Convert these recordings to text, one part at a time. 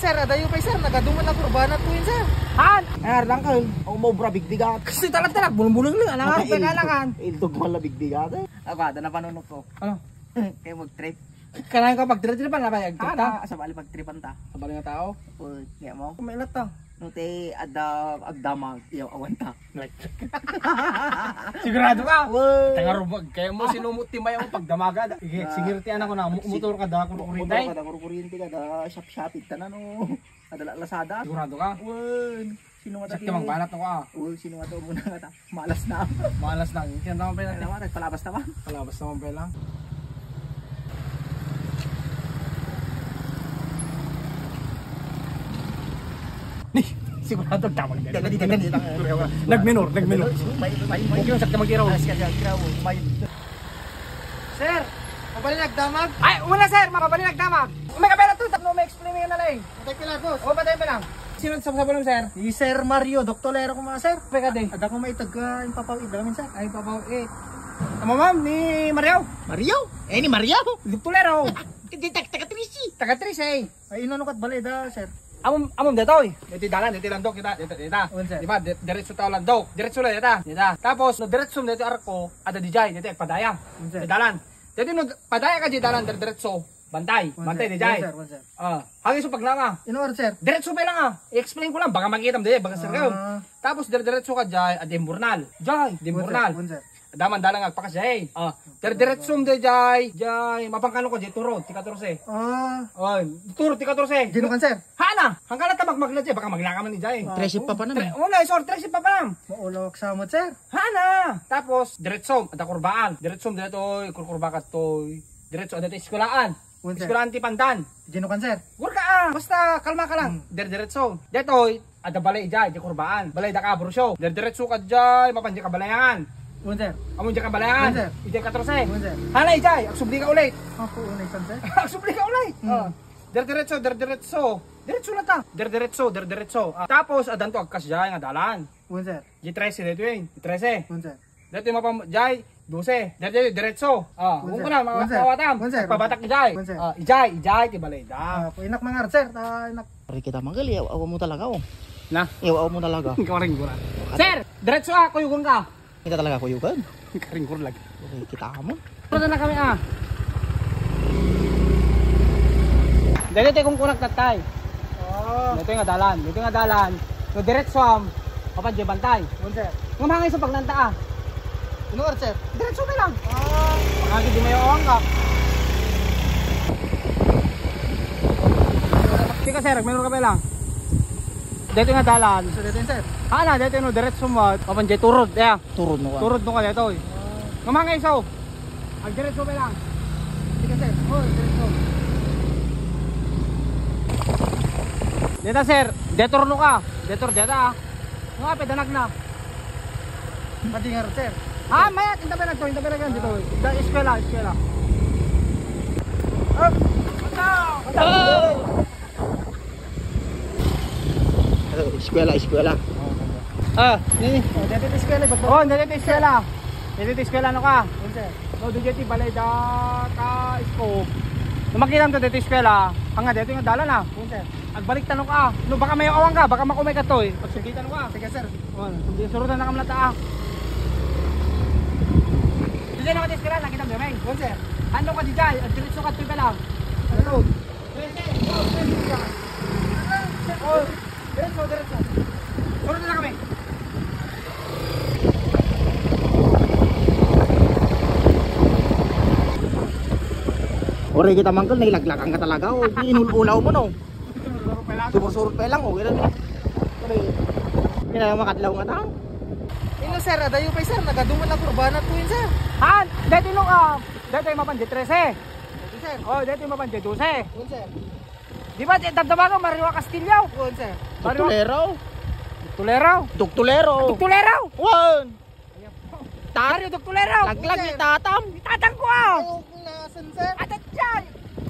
sir, adayo pa sir, nagaduman na kurbana tuwin sir. Han! Ay, lang ka, ako maubra bigbigat. Kasi talag-talag, bulong-bulong lang, alang ka, kailangan. Iltog wala bigbigat eh. Ako, ada na panunok ko. Ano? Kaya mag-trip. Kailangan ka pag-tripan na ba? Ana, sa bali mag-tripan ta. Sa bali nga tao? O, kaya mo. Kumilat to. Nute, agdamag, iyaw awan ta. Sigurado ka? Tangarubag, kaya mo sinumutimay ako pagdamaga. Sige, sigurtian ako na, motor ka da, kuryente. Motor ka da, kuryente ka da, shop-shopit ta na no. Adala lasada. Sigurado ka? Wen, sino mata Sakti magbanat ako ah. Uy, sino mata muna ka ta. Malas na. Malas lang, iyan naman pala. Ano naman, palabas na ba? Palabas naman pala. Sigurado tamang din. Nagminor. Huwag yung sakta magtiraw. Sir, mabali nagdamag. Ay, una sir, mababali nagdamag. May kapela to, tapno may explain mo yun na lang. Patay pila boss. O, patay pa lang. Sino sa balong sir? Si Sir Mario, doktolero ko mga sir. Peka din. Ada ko maitag ka, yung papawid namin sir. Ay, papaw, eh. Tama ma'am, ni Mario. Mario? Eh ni Mario? Duktulero. Taga-trisi. Taga-tris eh. Ay inunok at baleda sir. Amom dito eh. Dito dalan, dito landok kita, dito. Un, sir. Di ba? Diretso tao landok. Diretso lang dito. Tapos no diretso dito arko, ada dijay, dito padayang. Un, sir. Di dalan. Dito no padaya ka di dalan diretso. Bantay, bantay dijay. Un, sir. Hangin so paglanga. Inor sir. Diretso pa lang ah. I-explain ko lang baka makita mo baka sir kayo. Tapos diretso ka jay, adimburnal. Jay, dimburnal. Un, sir. Daman dalang agpakas jay. Diretso de jay, mapangkano ko jay turod, tika 14. Turod tika 14. Ginukan sir. Hana, hanggang na magmagla jay, baka maglaka man ni jay. Tresip pa naman. Una, isor, 13 pa pa lang. Maulawak sa amot sir. Hana! Tapos, diretso, ada kurbaan. Diretso, dito, kurkurba ka to. Diretso, ada iskolaan. Un, sir. Iskolaan ti pandan. Ginukan sir. Kurka basta kalma ka lang. Diretso. Dito, ada balay jay, di kurbaan. Balay da ka, brusyo. Diretso ka jay, mapandi ka balayangan. Un, sir. Amon dyan ka balayangan. Un, sir. Ide 14. Un, sir. Hana, jay, agsubli ka ulit. Ako unay san sir. Agsubli ka ulit. Diretso. Diretso na ta. Diretso. Tapos, adan to, agkas jay, nga dalan. Un, sir. G13 dito yun. G13. Un, sir. Dito yung mapam... Jai, 12. Diretso. Kung ko na, mga kawatam. Pabatak ni Jai. Ijay, tibalay da. Inak mga sir. Inak. Pari kita manggal, iyaw awa mo talaga oh. Na? Iyaw awa mo talaga. Karing ko na. Sir, diretso kuyugon ka. Kita talaga kuyugan. Karing ko lagi. Pari kita mo. Puro na kami Dito kung kunak tatay. Dito yung dalan. No diretso papan jay bantay. Un, sir. Ngumangay sa pagnanta Inor sir. Diretso na lang. Pagkagi di may awang ka. Tika sir, meron ka pa lang. Dito nga dalan. So dito yun sir. Hala, dito no diretso mo. Papan jay turod. Turod mo ka. Turod no ka dito. Ngumangay so. Ang diretso pa lang. Tika sir. Diretso. Dito sir, dito no ka. Dito. Nga pedanag na. Madingar sir. Maya, tinta pa na dito. Eskwela. Eskwela. Nini. Dito eskwela. Dito eskwela no ka. Un, sir. No, dito balay da ka isko. Makiram to dito eskwela. Hanga dito yung dalan na. Un, sir. Agbalik tanong ka. No, baka may awang ka, baka makumay ka to eh. Pagsugitan ka. Tika sir. Surutan na kamlata Dito na ka eskwela, nakita mo may. Un, sir. Ano ka di jay? Diretso ka to ka lang. Ano? Diretso. Surutan na kami. Ore kita manggal, nailaglakan ka talaga oh. Inulaw mo no. Sumusurot pa lang oh. Kaya makadlaw nga tao. Ino sir, adayo pa sir. Nagaduman na kurbana tuwin sir. Han, dito nung dito yung mapan J13. Dito sir. Dito yung mapan J12. Un, sir. Di ba damdaman ko Mario Castillo? Un, sir. Tulero. Duktulero. Wan. Mario Duktulero. Laglag ni tatam. Itatang ko Nasan sir? Atat dyan.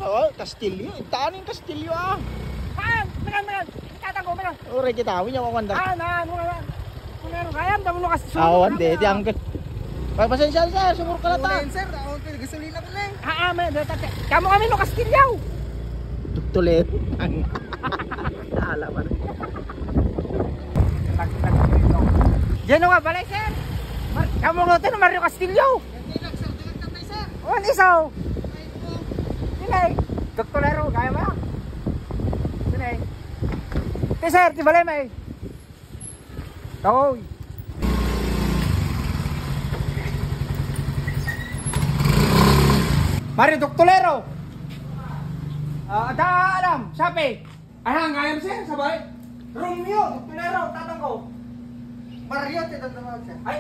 Oh, Castillo. Itaan yung Castillo Han, meron. Itatang ko, meron. Ore kita awin yung wanda. Meron kaya, damo mo kasi. Awan de, di angke. Pasensya sir, sumur ka na ta. Un, sir. Ako gasolina ko na eh. Meron. Kamu kami no Castillo. Tulero. Diyan nga balay sir. Kamu natin Mario Castillo. Hindi lang sir, dilag tatay sir. Oh, isaw. Ay po. Sinay. Doktorero, kaya mo. Sinay. Ti sir, ti balay may. Toy. Mario Doktorero. Ada alam, sabi. Ay, ngayam sir, sabay. Romeo, Doktorero, tatang ko. Mario, tinatawag sir. Ay.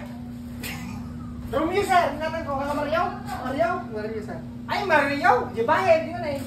Romeo sir, tatang ko, Mario. Mario. Mario sir. Ay, Mario. Di ba, di na eh.